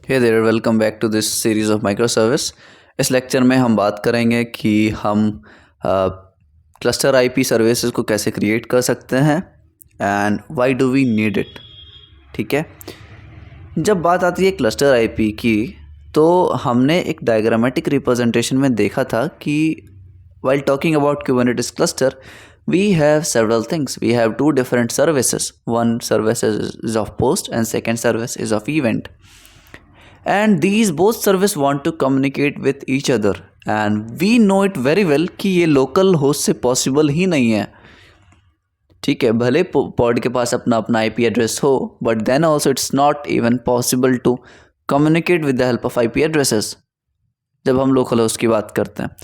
Hey there, welcome back to this series of micro service. इस lecture में हम बात करेंगे कि हम क्लस्टर आईपी सर्विसेज को कैसे क्रिएट कर सकते हैं and why do we need it. ठीक है, जब बात आती है क्लस्टर आईपी की तो हमने एक डायग्रामेटिक रिप्रेजेंटेशन में देखा था कि while talking about Kubernetes cluster, we have several things. We have two different services. One service is of post and second service is of event. And these both service want to communicate with each other. And we know it very well कि ये local host से possible ही नहीं है। ठीक है, भले pod के पास अपना अपना IP एड्रेस हो, but then also it's not even possible to communicate with the help of IP addresses जब हम लोकल होस्ट की बात करते हैं।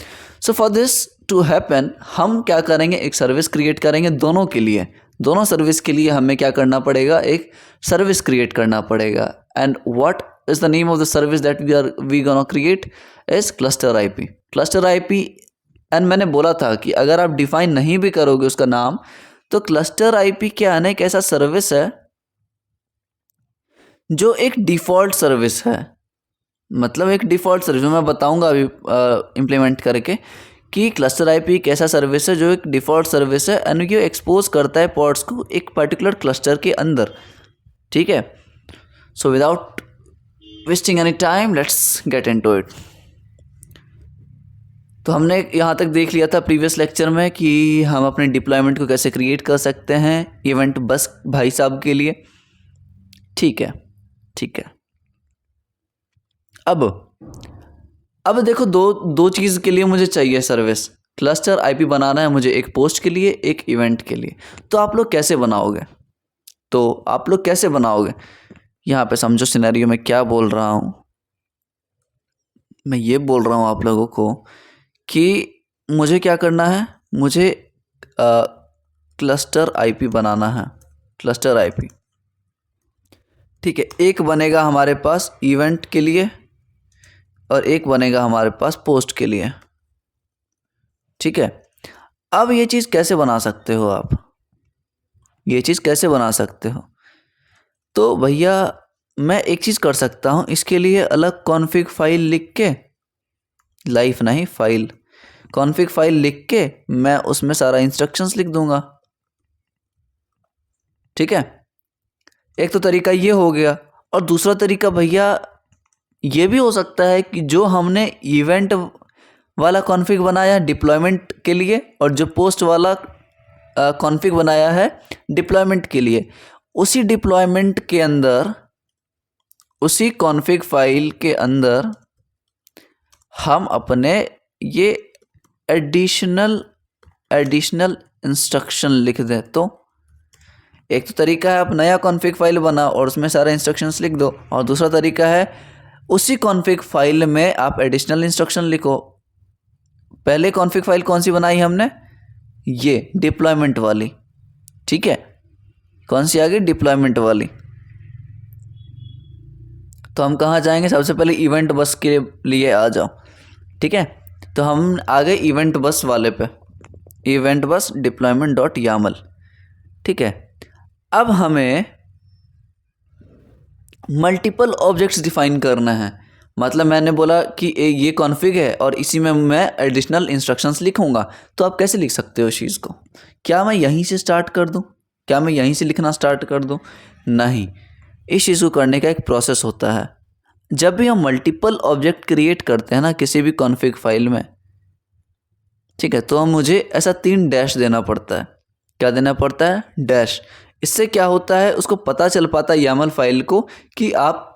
So for this to happen हम क्या करेंगे, एक सर्विस क्रिएट करेंगे दोनों के लिए। दोनों सर्विस के लिए हमें क्या करना पड़ेगा, एक सर्विस क्रिएट करना पड़ेगा। And what is the name of the service that we gonna create is cluster IP. Cluster IP, and मैंने बोला था कि अगर आप डिफाइन नहीं भी करोगे उसका नाम, तो क्लस्टर आईपी क्या है, एक ऐसा सर्विस है जो एक डिफॉल्ट सर्विस है। मतलब एक डिफ़ॉल्ट सर्विस मैं बताऊंगा अभी इम्प्लीमेंट करके कि क्लस्टर आईपी एक ऐसा सर्विस है जो एक डिफ़ॉल्ट सर्विस है एंड ये एक्सपोज करता है पॉड्स को एक पर्टिकुलर क्लस्टर के अंदर। ठीक है, so without wasting any time let's get into it. तो हमने यहाँ तक देख लिया था प्रीवियस लेक्चर में कि हम अपने डिप्लॉयमेंट को कैसे क्रिएट कर सकते हैं इवेंट बस भाई साहब के लिए। ठीक है, ठीक है। अब देखो, दो चीज़ के लिए मुझे चाहिए सर्विस। क्लस्टर आईपी बनाना है मुझे, एक पोस्ट के लिए एक इवेंट के लिए। तो आप लोग कैसे बनाओगे? यहाँ पे समझो सिनेरियो में क्या बोल रहा हूँ। मैं ये बोल रहा हूँ आप लोगों को कि मुझे क्या करना है, मुझे क्लस्टर आईपी बनाना है। क्लस्टर आईपी, ठीक है। एक बनेगा हमारे पास इवेंट के लिए और एक बनेगा हमारे पास पोस्ट के लिए। ठीक है, अब ये चीज़ कैसे बना सकते हो आप? तो भैया मैं एक चीज़ कर सकता हूँ, इसके लिए अलग कॉन्फ़िग फाइल लिख के, लाइफ नहीं फाइल, कॉन्फ़िग फाइल लिख के मैं उसमें सारा इंस्ट्रक्शंस लिख दूंगा। ठीक है, एक तो तरीका ये हो गया। और दूसरा तरीका भैया ये भी हो सकता है कि जो हमने इवेंट वाला कॉन्फ़िग बनाया डिप्लॉयमेंट के लिए और जो पोस्ट वाला कॉन्फ़िग बनाया है डिप्लॉयमेंट के लिए, उसी डिप्लॉयमेंट के अंदर, उसी कॉन्फ़िग फाइल के अंदर हम अपने ये एडिशनल इंस्ट्रक्शन लिख दें। तो एक तो तरीका है आप नया कॉन्फ़िग फाइल बनाओ और उसमें सारे इंस्ट्रक्शंस लिख दो, और दूसरा तरीका है उसी कॉन्फ़िग फाइल में आप एडिशनल इंस्ट्रक्शन लिखो। पहले कॉन्फ़िग फाइल कौन सी बनाई हमने, ये डिप्लॉयमेंट वाली। ठीक है, कौन सी आ गई, डिप्लॉयमेंट वाली। तो हम कहाँ जाएंगे, सबसे पहले इवेंट बस के लिए आ जाओ। ठीक है, तो हम आ गए इवेंट बस वाले पे, इवेंट बस डिप्लॉयमेंट डॉट यामल। ठीक है, अब हमें मल्टीपल ऑब्जेक्ट्स डिफाइन करना है। मतलब मैंने बोला कि ये कॉन्फ़िग है और इसी में मैं एडिशनल इंस्ट्रक्शंस लिखूंगा। तो आप कैसे लिख सकते हो इस चीज़ को? क्या मैं यहीं से स्टार्ट कर दूं? क्या मैं यहीं से लिखना स्टार्ट कर दूं? नहीं, इस चीज़ को करने का एक प्रोसेस होता है। जब भी हम मल्टीपल ऑब्जेक्ट क्रिएट करते हैं ना किसी भी कॉन्फ़िग फाइल में, ठीक है, तो हम मुझे ऐसा 3 डैश देना पड़ता है। क्या देना पड़ता है? डैश। इससे क्या होता है, उसको पता चल पाता है YAML फाइल को कि आप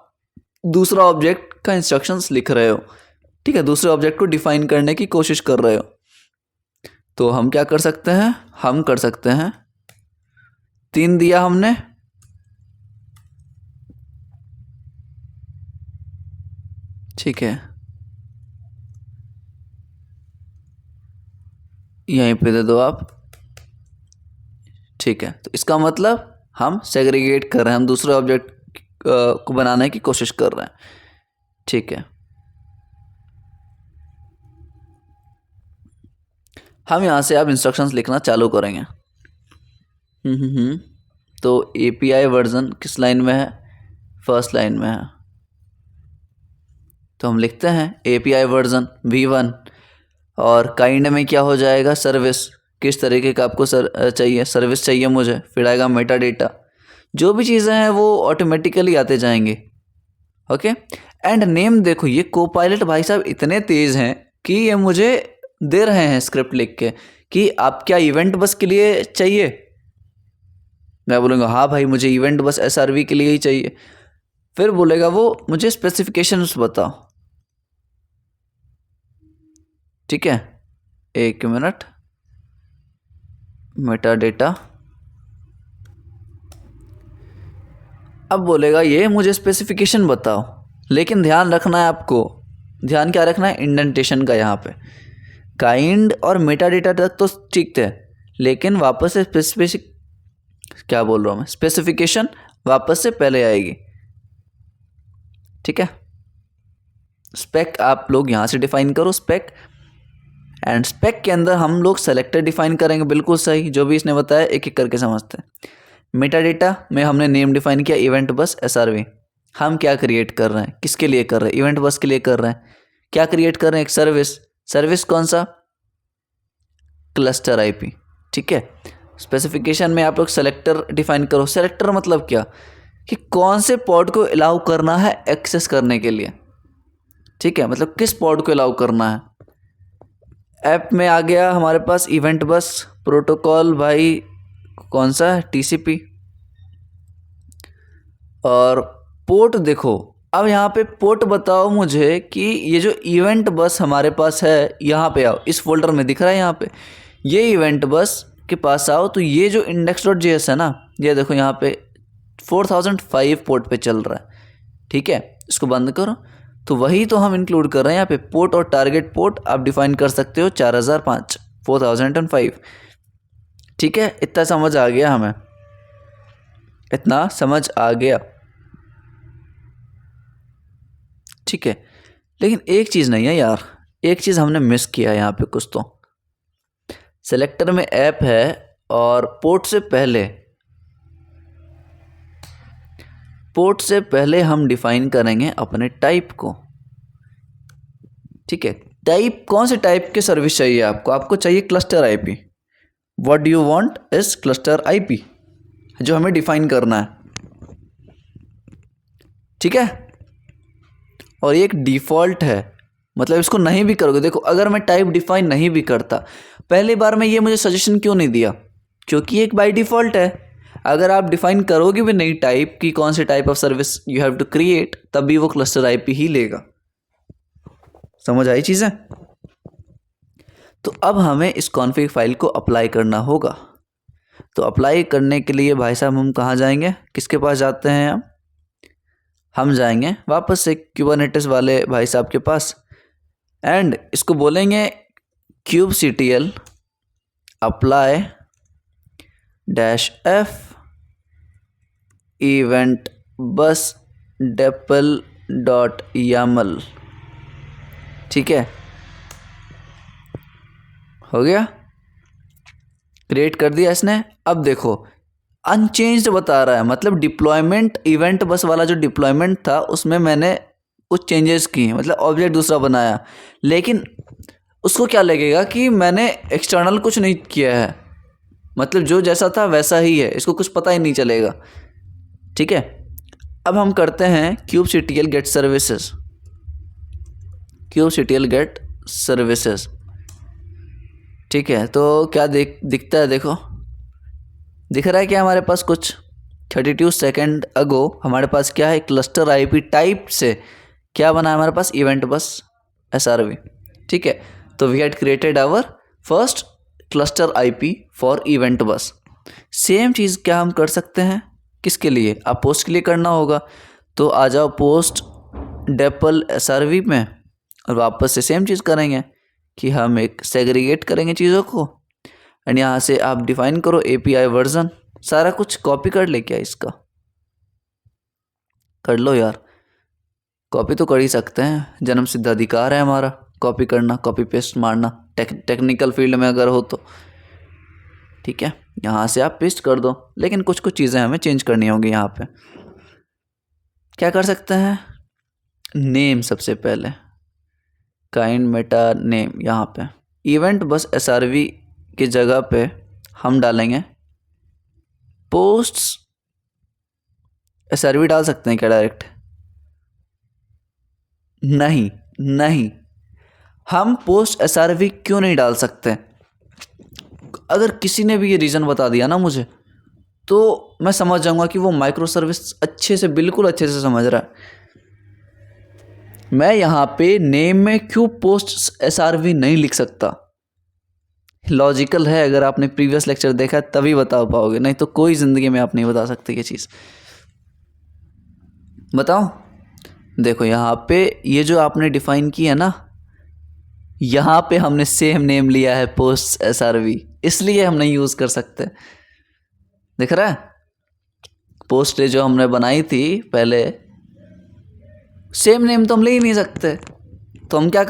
दूसरा ऑब्जेक्ट का इंस्ट्रक्शंस लिख रहे हो। ठीक है, दूसरे ऑब्जेक्ट को डिफाइन करने की कोशिश कर रहे हो। तो हम क्या कर सकते हैं, हम कर सकते हैं 3 दिया हमने, ठीक है, यहीं पे दे दो आप। ठीक है, तो इसका मतलब हम सेग्रीगेट कर रहे हैं, हम दूसरे ऑब्जेक्ट को बनाने की कोशिश कर रहे हैं। ठीक है, हम यहाँ से अब इंस्ट्रक्शंस लिखना चालू करेंगे। तो API वर्जन किस लाइन में है, फर्स्ट लाइन में है। तो हम लिखते हैं API वर्जन v1 और काइंड में क्या हो जाएगा सर्विस, किस तरीके का आपको चाहिए सर्विस चाहिए मुझे, फिर आएगा मेटा डेटा, जो भी चीज़ें हैं वो ऑटोमेटिकली आते जाएंगे। ओके एंड नेम देखो ये कोपायलट भाई साहब इतने तेज़ हैं कि ये मुझे दे रहे हैं स्क्रिप्ट लिख के कि आप क्या इवेंट बस के लिए चाहिए। मैं बोलूँगा हाँ भाई मुझे इवेंट बस SRV के लिए ही चाहिए। फिर बोलेगा वो मुझे स्पेसिफिकेशंस बताओ। ठीक है, एक मिनट, मेटा डेटा। अब बोलेगा ये मुझे स्पेसिफिकेशन बताओ, लेकिन ध्यान रखना है आपको, ध्यान क्या रखना है इंडेंटेशन का। यहाँ पे काइंड और मेटा डेटा तक तो ठीक थे, लेकिन वापस से क्या बोल रहा हूँ मैं, स्पेसिफिकेशन वापस से पहले आएगी। ठीक है, स्पेक आप लोग यहाँ से डिफाइन करो स्पेक, एंड स्पेक के अंदर हम लोग सेलेक्टर डिफाइन करेंगे। बिल्कुल सही, जो भी इसने बताया एक एक करके समझते हैं। मेटा डेटा में हमने नेम डिफाइन किया इवेंट बस SRV। हम क्या क्रिएट कर रहे हैं, किसके लिए कर रहे हैं, इवेंट बस के लिए कर रहे हैं। क्या क्रिएट कर रहे हैं, एक सर्विस। सर्विस कौन सा, क्लस्टर IP। ठीक है, स्पेसिफिकेशन में आप लोग सेलेक्टर डिफाइन करो। सेलेक्टर मतलब क्या, कि कौन से पॉड को अलाउ करना है एक्सेस करने के लिए। ठीक है, मतलब किस पॉड को अलाउ करना है। ऐप में आ गया हमारे पास इवेंट बस प्रोटोकॉल, भाई कौन सा है, TCP। और पोर्ट देखो, अब यहाँ पे पोर्ट बताओ मुझे कि ये जो इवेंट बस हमारे पास है, यहाँ पे आओ, इस फोल्डर में दिख रहा है यहाँ पे, ये इवेंट बस के पास आओ। तो ये जो index.js है ना, ये देखो यहाँ पे 4005 पोर्ट पे चल रहा है। ठीक है, इसको बंद करो। तो वही तो हम इंक्लूड कर रहे हैं यहाँ पे, पोर्ट और टारगेट पोर्ट आप डिफाइन कर सकते हो 4005 4005। ठीक है, इतना समझ आ गया हमें, इतना समझ आ गया। ठीक है, लेकिन एक चीज़ नहीं है यार, एक चीज़ हमने मिस किया है यहाँ पे कुछ। तो सेलेक्टर में ऐप है और पोर्ट से पहले हम डिफाइन करेंगे अपने टाइप को। ठीक है, टाइप कौन से टाइप के सर्विस चाहिए आपको, आपको चाहिए cluster IP। What do you want is cluster IP, जो हमें डिफाइन करना है। ठीक है, और ये एक डिफ़ॉल्ट है, मतलब इसको नहीं भी करोगे। देखो अगर मैं टाइप डिफाइन नहीं भी करता पहली बार में, ये मुझे सजेशन क्यों नहीं दिया, क्योंकि एक बाय डिफ़ॉल्ट है। अगर आप डिफाइन करोगे भी नहीं टाइप की कौन से type of service you have to create, तब भी वो क्लस्टर IP ही लेगा। समझ आई चीज़ें। तो अब हमें इस कॉन्फ़िग फाइल को अप्लाई करना होगा। तो अप्लाई करने के लिए भाई साहब हम कहाँ जाएंगे, किसके पास जाते हैं हम जाएंगे वापस से क्यूबरनेटिस वाले भाई साहब के पास, एंड इसको बोलेंगे kubectl apply -f event bus depl.yaml। ठीक है, हो गया, क्रिएट कर दिया इसने। अब देखो अनचेंज्ड बता रहा है, मतलब डिप्लॉयमेंट इवेंट बस वाला जो डिप्लॉयमेंट था उसमें मैंने कुछ चेंजेस किए, मतलब ऑब्जेक्ट दूसरा बनाया, लेकिन उसको क्या लगेगा कि मैंने एक्सटर्नल कुछ नहीं किया है, मतलब जो जैसा था वैसा ही है, इसको कुछ पता ही नहीं चलेगा। ठीक है, अब हम करते हैं kubectl get services, kubectl get services। ठीक है, तो क्या दिखता है, देखो दिख रहा है क्या हमारे पास कुछ 32 सेकेंड अगो हमारे पास क्या है, क्लस्टर IP टाइप से क्या बना है हमारे पास, इवेंट बस SRV। ठीक है, तो we had created our first cluster IP for event bus. Same चीज़ क्या हम कर सकते हैं, किसके लिए, आप पोस्ट के लिए करना होगा। तो आ जाओ पोस्ट डेपल SRV में, और वापस से सेम चीज़ करेंगे कि हम एक सेग्रीगेट करेंगे चीज़ों को, एंड यहाँ से आप डिफाइन करो API वर्जन, सारा कुछ कॉपी कर ले। क्या इसका कर लो यार, कॉपी तो कर ही सकते हैं, जन्म सिद्ध अधिकार है हमारा कॉपी करना, कॉपी पेस्ट मारना, टेक्निकल फील्ड में अगर हो तो। ठीक है, यहाँ से आप पेस्ट कर दो, लेकिन कुछ चीज़ें हमें चेंज करनी होंगी। यहाँ पे क्या कर सकते हैं, नेम सबसे पहले, काइंड मेटा नेम, यहाँ पे इवेंट बस SRV की जगह पे हम डालेंगे पोस्ट्स SRV। डाल सकते हैं क्या डायरेक्ट? नहीं नहीं, हम पोस्ट SRV क्यों नहीं डाल सकते? अगर किसी ने भी ये रीज़न बता दिया ना मुझे, तो मैं समझ जाऊंगा कि वो माइक्रो सर्विस अच्छे से, बिल्कुल अच्छे से समझ रहा है। मैं यहाँ पे नेम में क्यों पोस्ट SRV नहीं लिख सकता? लॉजिकल है, अगर आपने प्रीवियस लेक्चर देखा है तभी बता पाओगे, नहीं तो कोई ज़िंदगी में आप नहीं बता सकते ये चीज़। बताओ, देखो यहाँ पे ये जो आपने डिफाइन की है ना, यहाँ पे हमने सेम नेम लिया है पोस्ट SRV, इसलिए हम नहीं यूज़ कर सकते। दिख रहा है? पोस्ट जो हमने बनाई थी पहले, सेम नेम तो हम ले ही नहीं सकते। तो हम क्या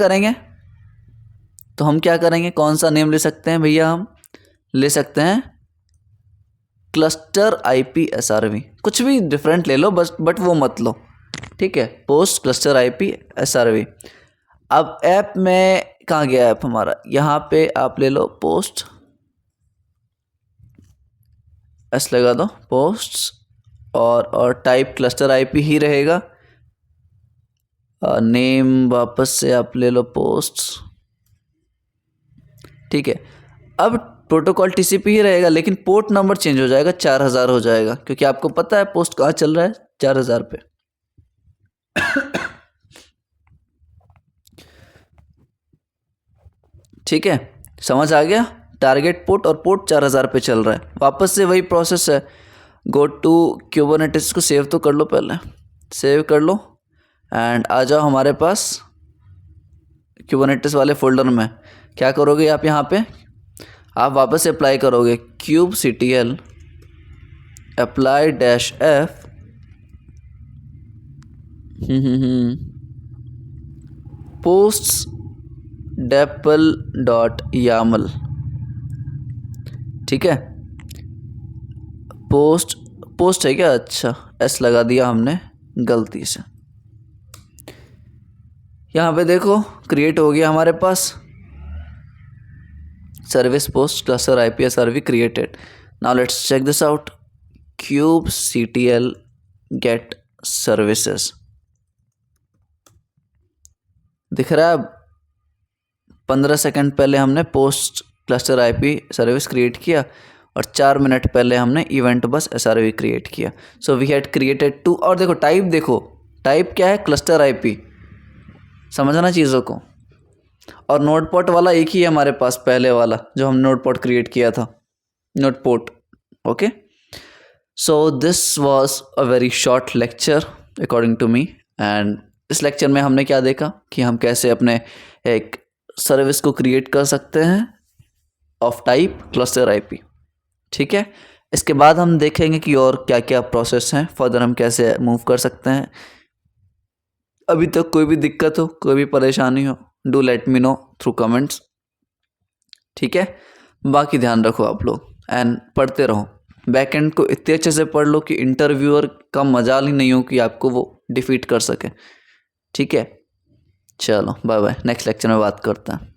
करेंगे? कौन सा नेम ले सकते हैं भैया? हम ले सकते हैं क्लस्टर IP SRV, कुछ भी डिफरेंट ले लो बस, बट वो मत लो, ठीक है? Post cluster IP SRV। अब ऐप में कहाँ गया ऐप हमारा? यहाँ पे आप ले लो पोस्ट S लगा दो, पोस्ट्स, और टाइप क्लस्टर IP ही रहेगा। नेम वापस से आप ले लो पोस्ट्स, ठीक है? अब प्रोटोकॉल TCP ही रहेगा, लेकिन पोर्ट नंबर चेंज हो जाएगा, 4000 हो जाएगा, क्योंकि आपको पता है पोस्ट कहाँ चल रहा है, 4000 पे। ठीक है, समझ आ गया? टारगेट पोर्ट और पोर्ट 4000 पे चल रहा है। वापस से वही प्रोसेस है, गो टू क्यूबरनेटिस को सेव तो कर लो, पहले सेव कर लो एंड आ जाओ हमारे पास क्यूबरनेटिस वाले फोल्डर में। क्या करोगे आप? यहाँ पे आप वापस से अप्लाई करोगे kubectl apply-f posts dapl.yaml, ठीक है? पोस्ट है क्या? अच्छा, S लगा दिया हमने गलती से। यहाँ पे देखो क्रिएट हो गया हमारे पास service post cluster IP SRV created. Now let's check this out. kubectl get services, दिख रहा है? 15 सेकंड पहले हमने post cluster IP service create किया और 4 मिनट पहले हमने इवेंट बस SRV क्रिएट किया। So we had created 2। और देखो टाइप, देखो टाइप क्या है? Cluster IP। समझना चीज़ों को। और नोटपोर्ट वाला एक ही है हमारे पास, पहले वाला जो हमने नोटपोर्ट क्रिएट किया था, NodePort. Okay, so this was a very short lecture according to me. And इस लेक्चर में हमने क्या देखा कि हम कैसे अपने एक सर्विस को क्रिएट कर सकते हैं ऑफ टाइप क्लस्टर IP, ठीक है? इसके बाद हम देखेंगे कि और क्या क्या प्रोसेस हैं, फर्दर हम कैसे मूव कर सकते हैं। अभी तक कोई भी दिक्कत हो, कोई भी परेशानी हो, do let me know through comments, ठीक है? बाकी ध्यान रखो आप लोग एंड पढ़ते रहो। बैकएंड को इतने अच्छे से पढ़ लो कि इंटरव्यूअर का मजाल ही नहीं हो कि आपको वो डिफीट कर सके, ठीक है? चलो बाय बाय, नेक्स्ट लेक्चर में बात करते हैं।